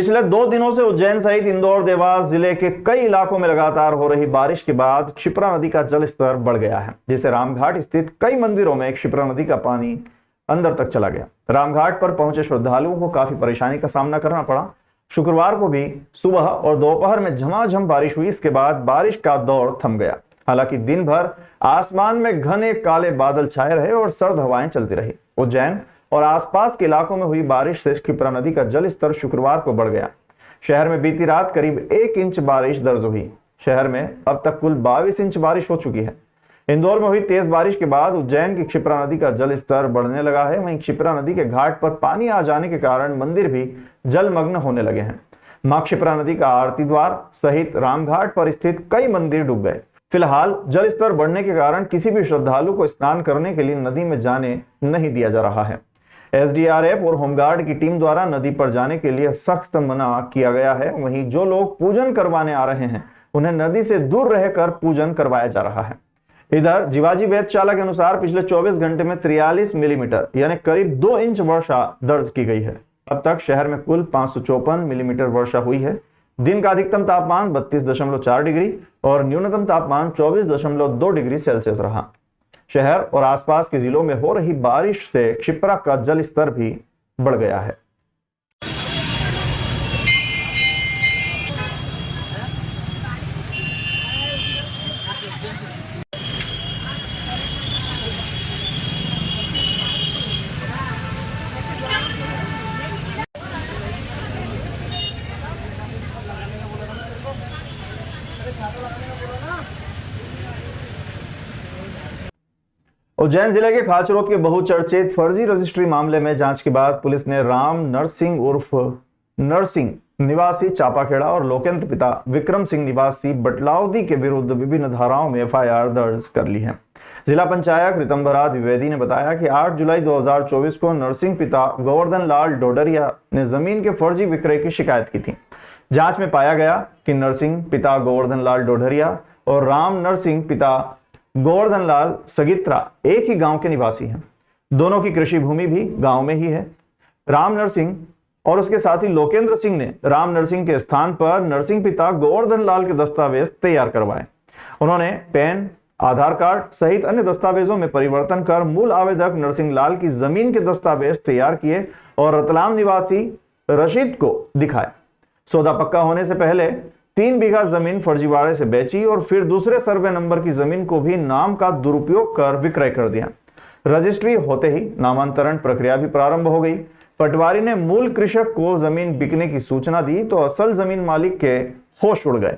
पिछले 2 दिनों से उज्जैन सहित इंदौर, देवास जिले के कई इलाकों में लगातार हो रही बारिश के बाद क्षिप्रा नदी का जल स्तर बढ़ गया है, जिससे रामघाट स्थित कई मंदिरों में क्षिप्रा नदी का पानी अंदर तक चला गया। रामघाट पर पहुंचे श्रद्धालुओं को काफी परेशानी का सामना करना पड़ा। शुक्रवार को भी सुबह और दोपहर में झमाझम बारिश हुई। इसके बाद बारिश का दौर थम गया। हालांकि दिन भर आसमान में घने काले बादल छाए रहे और सर्द हवाएं चलती रही। उज्जैन और आसपास के इलाकों में हुई बारिश से क्षिप्रा नदी का जल स्तर शुक्रवार को बढ़ गया। शहर में बीती रात करीब 1 इंच बारिश दर्ज हुई। शहर में अब तक कुल 22 इंच बारिश हो चुकी है। इंदौर में हुई तेज बारिश के बाद उज्जैन की क्षिप्रा नदी का जल स्तर बढ़ने लगा है। वहीं क्षिप्रा नदी के घाट पर पानी आ जाने के कारण मंदिर भी जलमग्न होने लगे हैं। मां क्षिप्रा नदी का आरती द्वार सहित रामघाट पर स्थित कई मंदिर डूब गए। फिलहाल जल स्तर बढ़ने के कारण किसी भी श्रद्धालु को स्नान करने के लिए नदी में जाने नहीं दिया जा रहा है। एसडीआरएफ और होमगार्ड की टीम द्वारा नदी पर जाने के लिए सख्त मना किया गया है। वहीं जो लोग पूजन करवाने आ रहे हैं उन्हें नदी से दूर रहकर पूजन करवाया जा रहा है। इधर जीवाजी वेधशाला के अनुसार पिछले 24 घंटे में 43 मिलीमीटर यानी करीब 2 इंच वर्षा दर्ज की गई है। अब तक शहर में कुल 554 मिलीमीटर वर्षा हुई है। दिन का अधिकतम तापमान 32.4 डिग्री और न्यूनतम तापमान 24.2 डिग्री सेल्सियस रहा। शहर और आसपास के जिलों में हो रही बारिश से क्षिप्रा का जल स्तर भी बढ़ गया है। उज्जैन जिले के खाचरोद के बहुचर्चित फर्जी रजिस्ट्री मामले में जांच के बाद पुलिस ने राम नरसिंह उर्फ नरसिंह निवासी चापाखेड़ा और लोकेंद्र पिता विक्रम सिंह निवासी बटलावदी के विरुद्ध विभिन्न धाराओं में एफआईआर दर्ज कर ली है। जिला पंचायत रितंबरा द्विवेदी ने बताया कि 8 जुलाई 2024 को नरसिंह पिता गोवर्धन लाल डोडरिया ने जमीन के फर्जी विक्रय की शिकायत की थी। जांच में पाया गया कि नरसिंह पिता गोवर्धन लाल डोडरिया और राम नरसिंह पिता गोवर्धन लाल सगित्रा एक ही गांव के निवासी हैं। दोनों की कृषि भूमि भी गांव में ही है। राम नरसिंह और उसके साथी लोकेंद्र सिंह ने राम नरसिंह के स्थान पर नरसिंह पिता गोवर्धन लाल के दस्तावेज तैयार करवाए। उन्होंने पैन, आधार कार्ड सहित अन्य दस्तावेजों में परिवर्तन कर मूल आवेदक नरसिंह लाल की जमीन के दस्तावेज तैयार किए और रतलाम निवासी रशीद को दिखाए। सौदा पक्का होने से पहले 3 बीघा जमीन फर्जीवाड़े से बेची और फिर दूसरे सर्वे नंबर की जमीन को भी नाम का दुरुपयोग कर विक्रय कर दिया। रजिस्ट्री होते ही नामांतरण प्रक्रिया भी प्रारंभ हो गई। पटवारी ने मूल कृषक को जमीन बिकने की सूचना दी तो असल जमीन मालिक के होश उड़ गए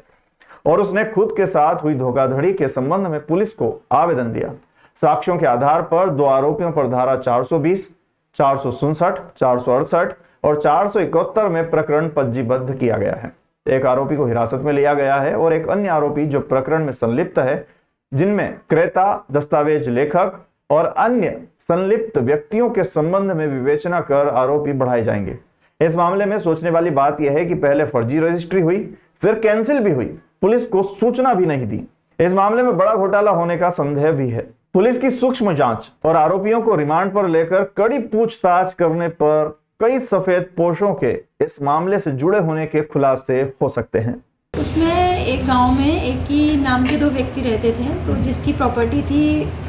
और उसने खुद के साथ हुई धोखाधड़ी के संबंध में पुलिस को आवेदन दिया। साक्ष्यों के आधार पर 2 आरोपियों पर धारा 420, 467, 468 और 471 में प्रकरण पंजीबद्ध किया गया है। एक आरोपी को हिरासत में लिया गया है और एक अन्य आरोपी जो प्रकरण में संलिप्त है, जिनमें क्रेता, दस्तावेज लेखक और अन्य संलिप्त व्यक्तियों के संबंध में विवेचना कर आरोपी बढ़ाए जाएंगे। इस मामले में सोचने वाली बात यह है कि पहले फर्जी रजिस्ट्री हुई, फिर कैंसिल भी हुई, पुलिस को सूचना भी नहीं दी। इस मामले में बड़ा घोटाला होने का संदेह भी है। पुलिस की सूक्ष्म जांच और आरोपियों को रिमांड पर लेकर कड़ी पूछताछ करने पर कई सफेद पोशों के इस मामले से जुड़े होने के खुलासे हो सकते हैं। उसमें एक गांव में एक ही नाम के 2 व्यक्ति रहते थे, तो जिसकी प्रॉपर्टी थी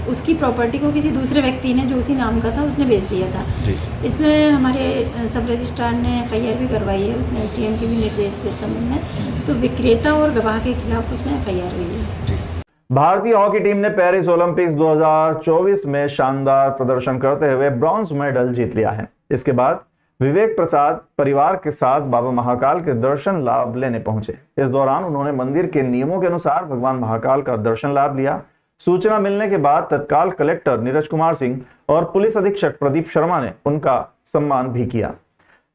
उसकी प्रॉपर्टी को किसी दूसरे व्यक्ति ने जो उसी नाम का था उसने बेच दिया था जी। इसमें हमारे सब रजिस्ट्रार ने एफआईआर भी करवाई है। उसने एसडीएम के भी निर्देश थे इस संबंध में, तो विक्रेता और गवाह के खिलाफ उसमें एफआईआर हुई है। भारतीय हॉकी टीम ने पेरिस ओलंपिक्स 2024 में शानदार प्रदर्शन करते हुए ब्रॉन्ज मेडल जीत लिया है। इसके बाद विवेक प्रसाद परिवार के साथ बाबा महाकाल के दर्शन लाभ लेने पहुंचे। इस दौरान उन्होंने मंदिर के नियमों के अनुसार भगवान महाकाल का दर्शन लाभ लिया। सूचना मिलने के बाद तत्काल कलेक्टर नीरज कुमार सिंह और पुलिस अधीक्षक प्रदीप शर्मा ने उनका सम्मान भी किया।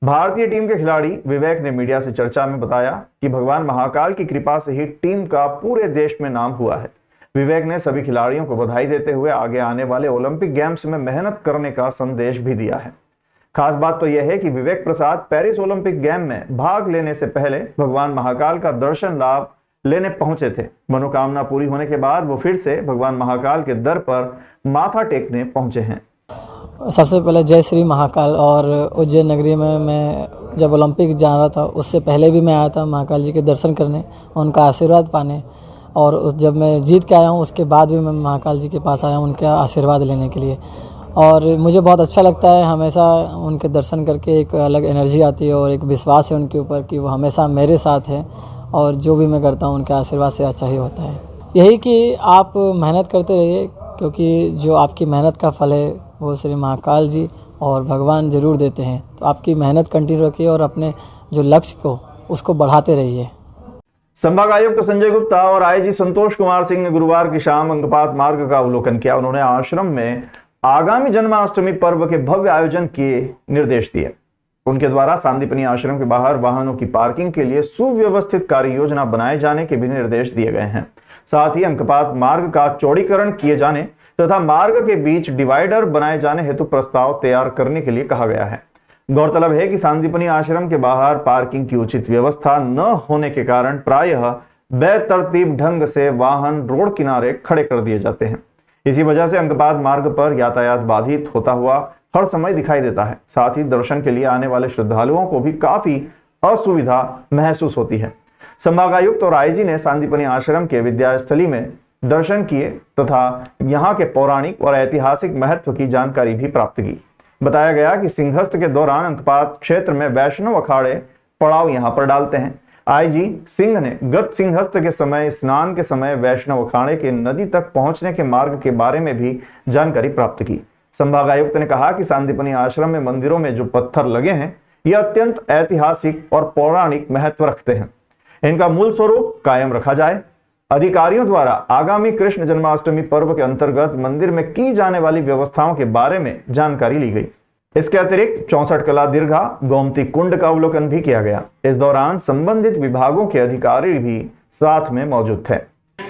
भारतीय टीम के खिलाड़ी विवेक ने मीडिया से चर्चा में बताया कि भगवान महाकाल की कृपा से ही टीम का पूरे देश में नाम हुआ है। विवेक ने सभी खिलाड़ियों को बधाई देते हुए आगे आने वाले ओलंपिक गेम्स में मेहनत करने का संदेश भी दिया है। खास बात तो यह है कि विवेक प्रसाद पेरिस ओलंपिक गेम में भाग लेने से पहले भगवान महाकाल का दर्शन लाभ लेने पहुंचे थे। मनोकामना पूरी होने के बाद वो फिर से भगवान महाकाल के दर पर माथा टेकने पहुंचे हैं। सबसे पहले जय श्री महाकाल। और उज्जैन नगरी में मैं जब ओलंपिक जा रहा था उससे पहले भी मैं आया था महाकाल जी के दर्शन करने, उनका आशीर्वाद पाने। और जब मैं जीत के आया हूँ उसके बाद भी मैं महाकाल जी के पास आया हूँ उनका आशीर्वाद लेने के लिए। और मुझे बहुत अच्छा लगता है, हमेशा उनके दर्शन करके एक अलग एनर्जी आती है और एक विश्वास है उनके ऊपर कि वो हमेशा मेरे साथ है और जो भी मैं करता हूँ उनके आशीर्वाद से अच्छा ही होता है। यही कि आप मेहनत करते रहिए, क्योंकि जो आपकी मेहनत का फल है वो श्री महाकाल जी और भगवान ज़रूर देते हैं। तो आपकी मेहनत कंटिन्यू रखिए और अपने जो लक्ष्य को उसको बढ़ाते रहिए। संभाग आयुक्त संजय गुप्ता और आईजी संतोष कुमार सिंह ने गुरुवार की शाम अंकपात मार्ग का अवलोकन किया। उन्होंने आश्रम में आगामी जन्माष्टमी पर्व के भव्य आयोजन के निर्देश दिए। उनके द्वारा सांदीपनी आश्रम के बाहर वाहनों की पार्किंग के लिए सुव्यवस्थित कार्य योजना बनाए जाने के भी निर्देश दिए गए हैं। साथ ही अंकपात मार्ग का चौड़ीकरण किए जाने तथा मार्ग के बीच डिवाइडर बनाए जाने हेतु प्रस्ताव तैयार करने के लिए कहा गया है। गौरतलब है कि सांदीपनी आश्रम के बाहर पार्किंग की उचित व्यवस्था न होने के कारण प्रायः बेतरतीब ढंग से वाहन रोड किनारे खड़े कर दिए जाते हैं। इसी वजह से अंकपात मार्ग पर यातायात बाधित होता हुआ हर समय दिखाई देता है। साथ ही दर्शन के लिए आने वाले श्रद्धालुओं को भी काफी असुविधा महसूस होती है। संभागायुक्त और आईजी ने सांदीपनी आश्रम के विद्यास्थली में दर्शन किए तथा यहाँ के पौराणिक और ऐतिहासिक महत्व की जानकारी भी प्राप्त की। बताया गया कि सिंहस्थ के दौरान अंकपात क्षेत्र में वैष्णव अखाड़े पड़ाव यहाँ पर डालते हैं। आईजी सिंह ने गत सिंहस्थ के समय स्नान के समय वैष्णव अखाड़े के नदी तक पहुंचने के मार्ग के बारे में भी जानकारी प्राप्त की। संभागायुक्त ने कहा कि सांदीपनी आश्रम में मंदिरों में जो पत्थर लगे हैं ये अत्यंत ऐतिहासिक और पौराणिक महत्व रखते हैं। इनका मूल स्वरूप कायम रखा जाए। अधिकारियों द्वारा आगामी कृष्ण जन्माष्टमी पर्व के अंतर्गत मंदिर में की जाने वाली व्यवस्थाओं के बारे में जानकारी ली गई। इसके अतिरिक्त 64 कला दीर्घा गोमती कुंड का अवलोकन भी किया गया। इस दौरान संबंधित विभागों के अधिकारी भी साथ में मौजूद थे,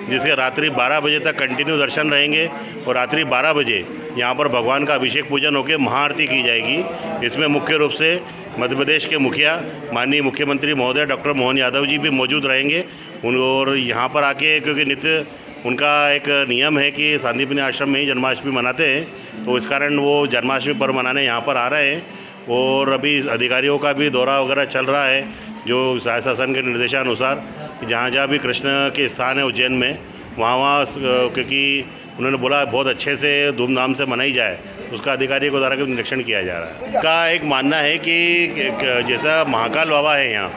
जिसके रात्रि 12 बजे तक कंटिन्यू दर्शन रहेंगे और रात्रि 12 बजे यहाँ पर भगवान का अभिषेक पूजन होकर महाआरती की जाएगी। इसमें मुख्य रूप से मध्य प्रदेश के मुखिया माननीय मुख्यमंत्री महोदय डॉक्टर मोहन यादव जी भी मौजूद रहेंगे। और यहाँ पर आके, क्योंकि नित्य उनका एक नियम है कि सांदीपनी आश्रम में ही जन्माष्टमी मनाते हैं, तो इस कारण वो जन्माष्टमी पर्व मनाने यहाँ पर आ रहे हैं। और अभी अधिकारियों का भी दौरा वगैरह चल रहा है, जो शासन के निर्देशानुसार जहाँ जहाँ भी कृष्ण के स्थान है उज्जैन में, वहाँ क्योंकि उन्होंने बोला बहुत अच्छे से धूमधाम से मनाई जाए, उसका अधिकारियों के द्वारा निरीक्षण किया जा रहा है। का एक मानना है कि जैसा महाकाल बाबा है, यहाँ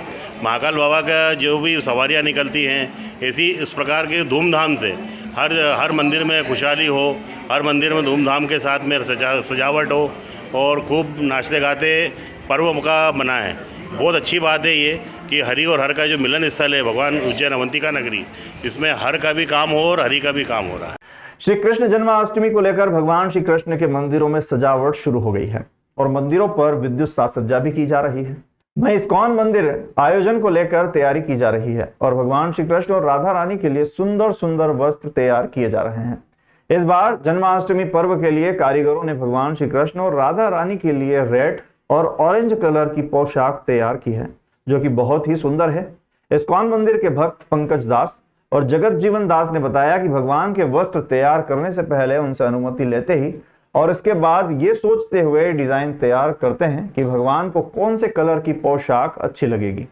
महाकाल बाबा का जो भी सवारियाँ निकलती हैं, ऐसी इस प्रकार के धूमधाम से हर मंदिर में खुशहाली हो, हर मंदिर में धूमधाम के साथ में सजावट हो और खूब नाचते गाते पर्व का मनाएं। बहुत अच्छी बात है ये कि हरि और हर का जो मिलन स्थल है भगवान उज्जैन अवंतिका नगरी, इसमें हर का भी काम हो और हरि का भी काम हो रहा है। श्री कृष्ण जन्माष्टमी को लेकर भगवान श्री कृष्ण के मंदिरों में सजावट शुरू हो गई है और मंदिरों पर विद्युत साज सज्जा भी की जा रही है। वहीं इस्कॉन मंदिर आयोजन को लेकर तैयारी की जा रही है और भगवान श्री कृष्ण और राधा रानी के लिए सुंदर सुंदर वस्त्र तैयार किए जा रहे हैं। इस बार जन्माष्टमी पर्व के लिए कारीगरों ने भगवान श्री कृष्ण और राधा रानी के लिए रेड और ऑरेंज कलर की पोशाक तैयार की है, जो कि बहुत ही सुंदर है। इस्कॉन मंदिर के भक्त पंकज दास और जगत जीवन दास ने बताया कि भगवान के वस्त्र तैयार करने से पहले उनसे अनुमति लेते ही और इसके बाद ये सोचते हुए डिजाइन तैयार करते हैं कि भगवान को कौन से कलर की पोशाक अच्छी लगेगी।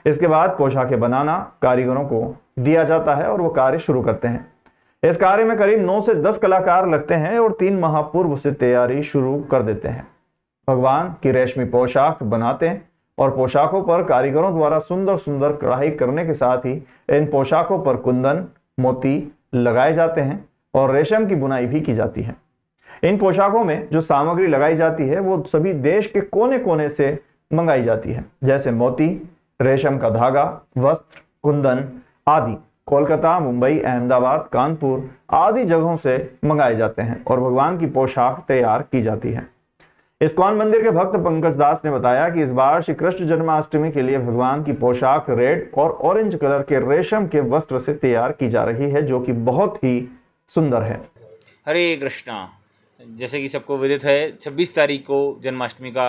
इसके बाद पोशाकें बनाना कारीगरों को दिया जाता है और वो कार्य शुरू करते हैं। इस कार्य में करीब 9 से 10 कलाकार लगते हैं और 3 माह पूर्व से तैयारी शुरू कर देते हैं। भगवान की रेशमी पोशाक बनाते हैं और पोशाकों पर कारीगरों द्वारा सुंदर सुंदर कढ़ाई करने के साथ ही इन पोशाकों पर कुंदन मोती लगाए जाते हैं और रेशम की बुनाई भी की जाती है। इन पोशाकों में जो सामग्री लगाई जाती है वो सभी देश के कोने कोने से मंगाई जाती है, जैसे मोती, रेशम का धागा, वस्त्र, कुंदन आदि कोलकाता, मुंबई, अहमदाबाद, कानपुर आदि जगहों से मंगाए जाते हैं और भगवान की पोशाक तैयार की जाती है। इस्कॉन मंदिर के भक्त पंकज दास ने बताया कि इस बार श्री कृष्ण जन्माष्टमी के लिए भगवान की पोशाक रेड और ऑरेंज कलर के रेशम के वस्त्र से तैयार की जा रही है, जो कि बहुत ही सुंदर है। हरे कृष्णा। जैसे कि सबको विदित है, 26 तारीख को जन्माष्टमी का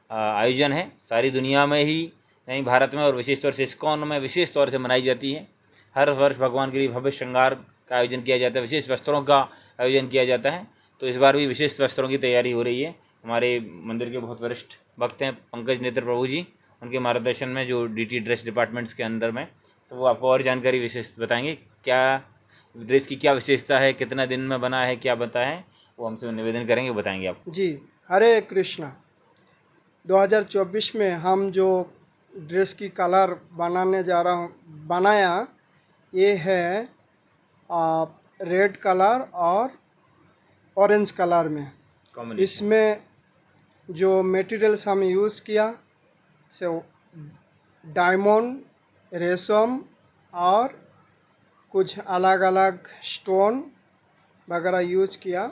आयोजन है। सारी दुनिया में ही नहीं, भारत में और विशेष तौर से इस्कॉन में विशेष तौर से मनाई जाती है। हर वर्ष भगवान के लिए भव्य श्रृंगार का आयोजन किया जाता है, विशेष वस्त्रों का आयोजन किया जाता है। तो इस बार भी विशेष वस्त्रों की तैयारी हो रही है। हमारे मंदिर के बहुत वरिष्ठ भक्त हैं पंकज नेत्र प्रभु जी, उनके मार्गदर्शन में जो डीटी ड्रेस डिपार्टमेंट्स के अंदर में, तो वो आपको और जानकारी विशेष बताएंगे। क्या ड्रेस की क्या विशेषता है, कितना दिन में बना है, क्या बता है, वो हमसे निवेदन करेंगे, बताएंगे आप। जी, हरे कृष्णा। 2024 में हम जो ड्रेस की कलर बनाया ये है रेड कलर और ऑरेंज कलर में। इसमें जो मटेरियल्स हम यूज़ किया से डायमंड, रेशम और कुछ अलग अलग स्टोन वगैरह यूज किया।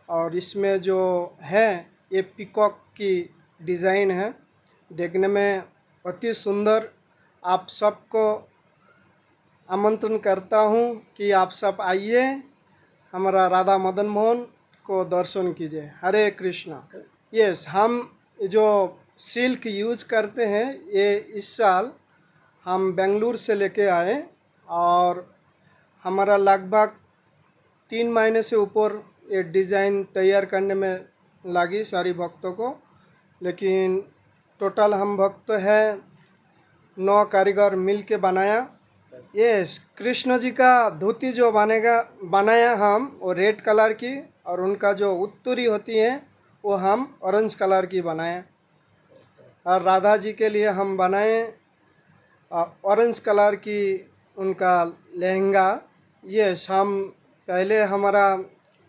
और इसमें जो है ये पीकॉक की डिज़ाइन है, देखने में अति सुंदर। आप सबको आमंत्रण करता हूँ कि आप सब आइए, हमारा राधा मदन मोहन को दर्शन कीजिए। हरे कृष्णा। यस, हम जो सिल्क यूज करते हैं ये इस साल हम बेंगलुरु से लेके आए और हमारा लगभग 3 महीने से ऊपर ये डिज़ाइन तैयार करने में लगी सारी भक्तों को। लेकिन टोटल हम भक्त हैं 9 कारीगर मिल के बनाया। यस, कृष्ण जी का धोती जो बनाया हम वो रेड कलर की, और उनका जो उत्तरी होती है वो हम ऑरेंज कलर की बनाए। और राधा जी के लिए हम बनाए ऑरेंज कलर की उनका लहंगा। यस, हम पहले हमारा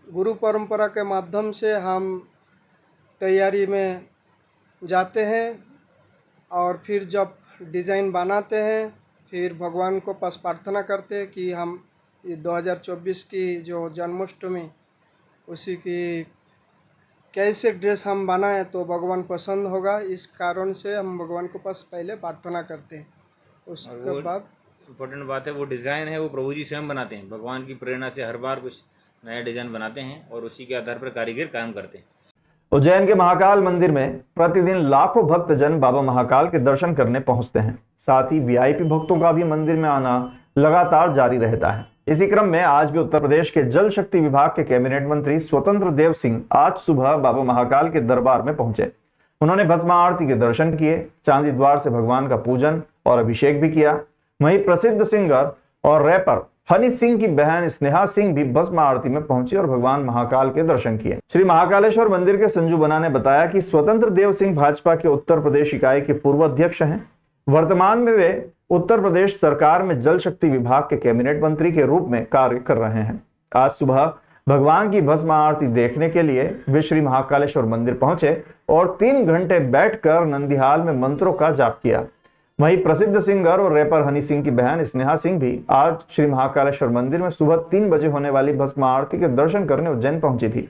गुरु परंपरा के माध्यम से हम तैयारी में जाते हैं और फिर जब डिज़ाइन बनाते हैं फिर भगवान को पास प्रार्थना करते हैं कि हम ये 2024 की जो जन्माष्टमी उसी की कैसे ड्रेस हम बनाएं तो भगवान पसंद होगा। इस कारण से हम भगवान को पास पहले प्रार्थना करते हैं। उसके बाद इम्पोर्टेंट बात है वो डिज़ाइन है वो प्रभु जी स्वयं बनाते हैं। भगवान की प्रेरणा से हर बार कुछ नया डिज़ाइन बनाते हैं और उसी के आधार पर कारीगर काम करते हैं। उज्जैन के महाकाल मंदिर में प्रतिदिन लाखों भक्तजन बाबा महाकाल के दर्शन करने पहुंचते हैं। साथ ही वीआईपी भक्तों का भी मंदिर में आना लगातार जारी रहता है। इसी क्रम में आज भी उत्तर प्रदेश के जल शक्ति विभाग के कैबिनेट मंत्री स्वतंत्र देव सिंह आज सुबह बाबा महाकाल के दरबार में पहुंचे। उन्होंने भस्मा आरती के दर्शन किए, चांदी द्वार से भगवान का पूजन और अभिषेक भी किया। वहीं प्रसिद्ध सिंगर और रैपर हनी सिंह की बहन स्नेहा सिंह भी भस्म आरती में पहुंची और भगवान महाकाल के दर्शन किए। श्री महाकालेश्वर मंदिर के संजू बना ने बताया कि स्वतंत्र देव सिंह भाजपा के उत्तर प्रदेश इकाई के पूर्व अध्यक्ष हैं। वर्तमान में वे उत्तर प्रदेश सरकार में जल शक्ति विभाग के कैबिनेट मंत्री के रूप में कार्य कर रहे हैं। आज सुबह भगवान की भस्म आरती देखने के लिए वे श्री महाकालेश्वर मंदिर पहुंचे और 3 घंटे बैठकर नंदीहाल में मंत्रों का जाप किया। वहीं प्रसिद्ध सिंगर और रैपर हनी सिंह की बहन स्नेहा सिंह भी आज श्री महाकालेश्वर मंदिर में सुबह 3 बजे होने वाली भस्म आरती के दर्शन करने उज्जैन पहुंची थी।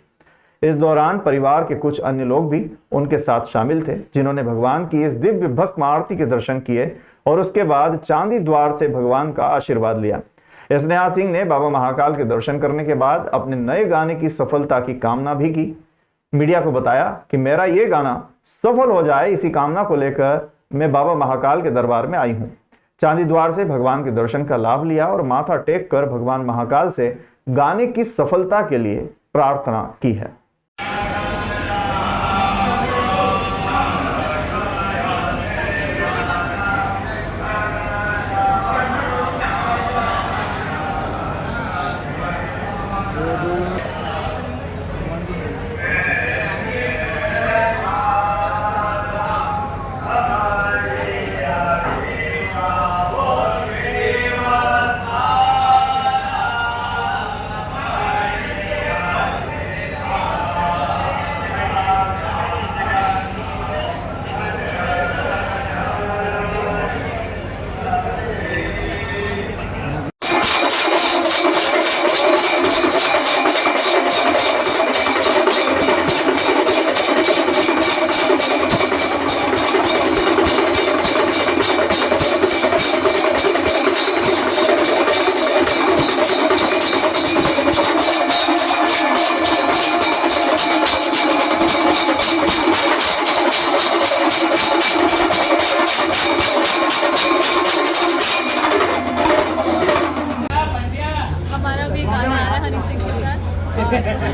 इस दौरान परिवार के कुछ अन्य लोग भी उनके साथ शामिल थे, जिन्होंने भगवान की इस दिव्य भस्म आरती के दर्शन किए और उसके बाद चांदी द्वार से भगवान का आशीर्वाद लिया। स्नेहा सिंह ने बाबा महाकाल के दर्शन करने के बाद अपने नए गाने की सफलता की कामना भी की। मीडिया को बताया कि मेरा ये गाना सफल हो जाए, इसी कामना को लेकर मैं बाबा महाकाल के दरबार में आई हूँ। चांदी द्वार से भगवान के दर्शन का लाभ लिया और माथा टेक कर भगवान महाकाल से गाने की सफलता के लिए प्रार्थना की है।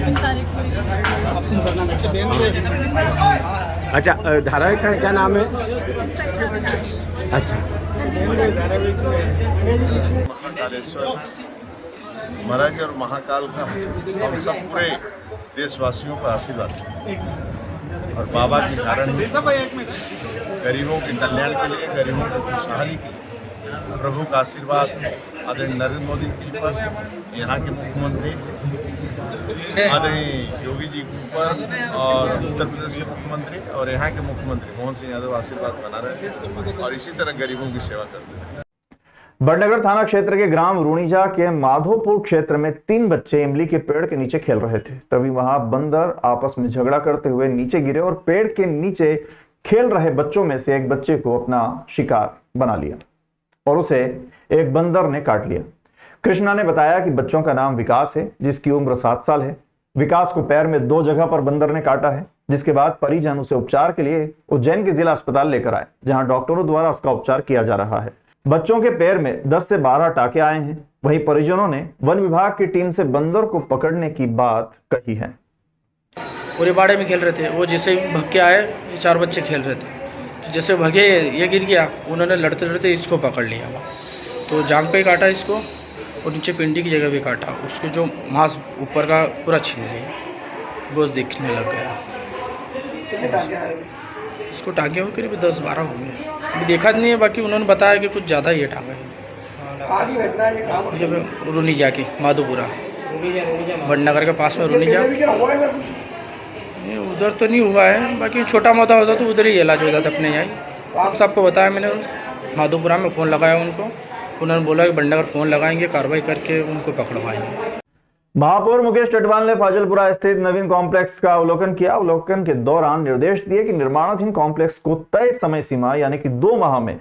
26 तारीख को रिलीज अच्छा धारावाहिक का क्या नाम है? इंस्पेक्टर अविनाश अच्छा महाकालेश्वर महाराज और महाकाल का हम सब पूरे देशवासियों का आशीर्वाद और बाबा के कारण ही गरीबों के कल्याण के लिए, गरीबों की खुशहाली के लिए प्रभु का आशीर्वाद आदरणीय नरेंद्र मोदी जी पर, यहाँ के मुख्यमंत्री आदरणीय योगी जी के ऊपर और उत्तर प्रदेश के मुख्यमंत्री और यहाँ के मुख्यमंत्री मोहन सिंह यादव आशीर्वाद बना रहे हैं और इसी तरह गरीबों की सेवा करते हैं। बड़नगर थाना क्षेत्र के ग्राम रूणीजा के माधोपुर क्षेत्र में 3 बच्चे इमली के पेड़ के नीचे खेल रहे थे। तभी वहां बंदर आपस में झगड़ा करते हुए नीचे गिरे और पेड़ के नीचे खेल रहे बच्चों में से एक बच्चे को अपना शिकार बना लिया और उसे एक बंदर ने काट लिया। कृष्णा ने बताया कि बच्चों का नाम विकास है, जिसकी उम्र 7 साल है। विकास को पैर में 2 जगह पर बंदर ने काटा है, जिसके बाद परिजन उसे उपचार के लिए उज्जैन के जिला अस्पताल लेकर आए, जहां डॉक्टरों द्वारा उसका उपचार किया जा रहा है। बच्चों के पैर में 10 से 12 टाके आए हैं। वहीं परिजनों ने वन विभाग की टीम से बंदर को पकड़ने की बात कही है। पूरे बाड़े में खेल रहे थे, वो जैसे भाग के आए, 4 बच्चे खेल रहे थे, तो जैसे भागे ये गिर गया, उन्होंने लड़ते लड़ते इसको पकड़ लिया, तो जांग पे काटा इसको और नीचे पिंडी की जगह भी काटा, उसको जो मांस ऊपर का पूरा छीन लिया, गोश्त दिखने लग गया। इसको टाँगे हुए करीब 10-12 हो गए, अभी देखा नहीं है, बाकी उन्होंने बताया कि कुछ ज़्यादा ही है टाँगा है। रूणीजा की माधोपुरा बड़नगर के पास में रूणीजा, नहीं उधर तो नहीं हुआ है, बाकी छोटा मोटा होता तो उधर ही इलाज हो जाता अपने यहाँ। आप सबको बताया मैंने, माधोपुरा में फ़ोन लगाया उनको, उन्होंने बोला कि बड़नगर फ़ोन लगाएंगे, कार्रवाई करके उनको पकड़वाएंगे। महापौर मुकेश टेटवाल ने फाजिलपुरा स्थित नवीन कॉम्प्लेक्स का अवलोकन किया। अवलोकन के दौरान निर्देश दिए कि निर्माणाधीन कॉम्प्लेक्स को तय समय सीमा यानी कि 2 माह में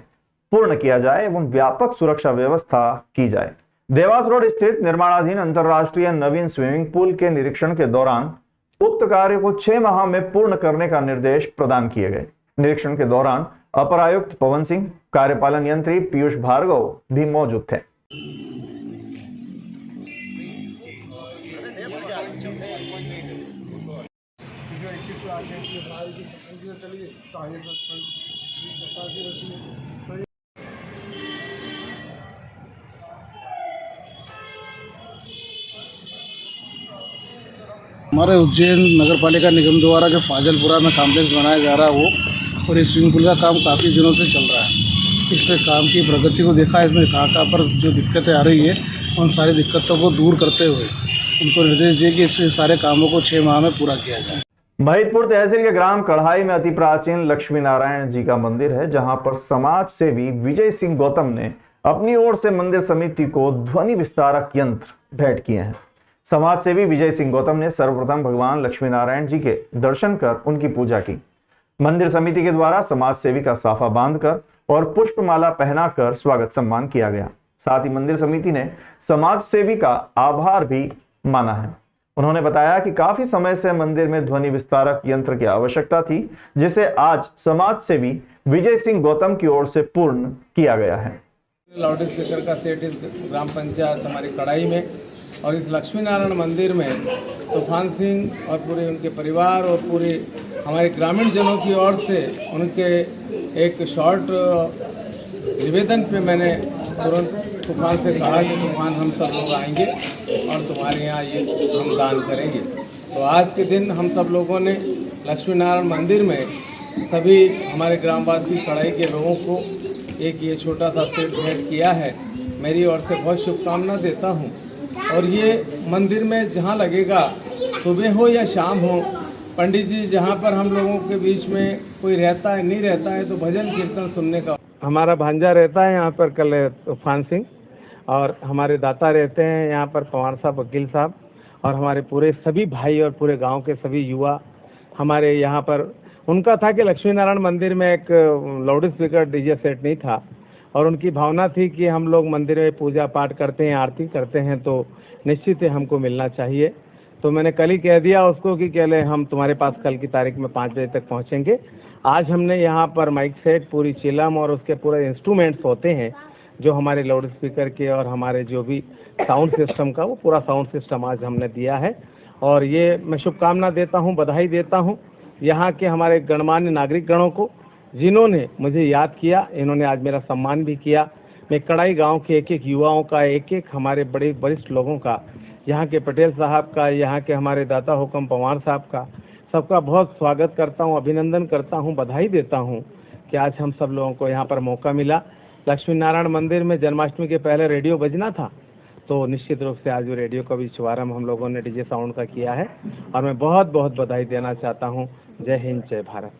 पूर्ण किया जाए एवं व्यापक सुरक्षा व्यवस्था की जाए। देवास रोड स्थित निर्माणाधीन अंतरराष्ट्रीय नवीन स्विमिंग पूल के निरीक्षण के दौरान उक्त कार्य को 6 माह में पूर्ण करने का निर्देश प्रदान किए गए। निरीक्षण के दौरान अपर आयुक्त पवन सिंह, कार्यपालन यंत्री पीयूष भार्गव भी मौजूद थे। हमारे उज्जैन नगर पालिका निगम द्वारा जो फाजिलपुरा में कॉम्प्लेक्स बनाया जा रहा है वो, और ये स्विमिंग पूल का काम काफ़ी दिनों से चल रहा है। इस काम की प्रगति को देखा, इसमें कहाँ पर जो दिक्कतें आ रही है उन सारी दिक्कतों को दूर करते हुए उनको निर्देश दिए कि इस सारे कामों को 6 माह में पूरा किया जाए। महिदपुर तहसील के ग्राम कढ़ाई में अति प्राचीन लक्ष्मी नारायण जी का मंदिर है, जहां पर समाज सेवी विजय सिंह गौतम ने अपनी ओर से मंदिर समिति को ध्वनि विस्तारक यंत्र भेंट किए हैं। समाज सेवी विजय सिंह गौतम ने सर्वप्रथम भगवान लक्ष्मी नारायण जी के दर्शन कर उनकी पूजा की। मंदिर समिति के द्वारा समाज सेवी का साफा बांधकर और पुष्पमाला पहनाकर स्वागत सम्मान किया गया। साथ ही मंदिर समिति ने समाज सेवी का आभार भी माना है। उन्होंने बताया कि काफी समय से मंदिर में ध्वनि विस्तारक यंत्र की आवश्यकता थी, जिसे आज समाज सेवी विजय सिंह गौतम की ओर से पूर्ण किया गया है। लाउड स्पीकर का सेट इस ग्राम पंचायत हमारी कढ़ाई में और इस लक्ष्मी नारायण मंदिर में तूफान सिंह और पूरे उनके परिवार और पूरे हमारे ग्रामीण जनों की ओर से उनके एक शॉर्ट निवेदन पे मैंने तुरंत तूफान से कहा कि तूफान हम सब लोग आएंगे और तुम्हारे यहाँ ये हम दान करेंगे। तो आज के दिन हम सब लोगों ने लक्ष्मी नारायण मंदिर में सभी हमारे ग्रामवासी कढ़ाई के लोगों को एक ये छोटा सा सेट भेंट किया है। मेरी ओर से बहुत शुभकामना देता हूँ। और ये मंदिर में जहाँ लगेगा, सुबह हो या शाम हो, पंडित जी जहाँ पर हम लोगों के बीच में कोई रहता है नहीं रहता है तो भजन कीर्तन सुनने का हमारा भांजा रहता है यहाँ पर कल तूफान सिंह, और हमारे दाता रहते हैं यहाँ पर पवार साहब, वकील साहब, और हमारे पूरे सभी भाई और पूरे गांव के सभी युवा हमारे यहाँ पर। उनका था कि लक्ष्मी नारायण मंदिर में एक लाउड स्पीकर डीजे सेट नहीं था और उनकी भावना थी कि हम लोग मंदिर में पूजा पाठ करते हैं, आरती करते हैं तो निश्चित ही हमको मिलना चाहिए। तो मैंने कल ही कह दिया उसको कि कल हम तुम्हारे पास कल की तारीख में 5 बजे तक पहुँचेंगे। आज हमने यहाँ पर माइक सेट, पूरी चिलम और उसके पूरे इंस्ट्रूमेंट्स होते हैं जो हमारे लाउड स्पीकर के और हमारे जो भी साउंड सिस्टम का, वो पूरा साउंड सिस्टम आज हमने दिया है। और ये मैं शुभकामना देता हूँ, बधाई देता हूँ यहाँ के हमारे गणमान्य नागरिक गणों को, जिन्होंने मुझे याद किया। इन्होंने आज मेरा सम्मान भी किया। मैं कड़ाई गांव के एक एक युवाओं का, एक एक हमारे बड़े वरिष्ठ लोगों का, यहाँ के पटेल साहब का, यहाँ के हमारे दाता हुक्म पवार साहब का, सबका बहुत स्वागत करता हूँ, अभिनंदन करता हूँ, बधाई देता हूँ कि आज हम सब लोगों को यहाँ पर मौका मिला। लक्ष्मी नारायण मंदिर में जन्माष्टमी के पहले रेडियो बजना था, तो निश्चित रूप से आज वो रेडियो का भी शुभारंभ हम लोगों ने डीजे साउंड का किया है और मैं बहुत बहुत बधाई देना चाहता हूँ। जय हिंद, जय भारत।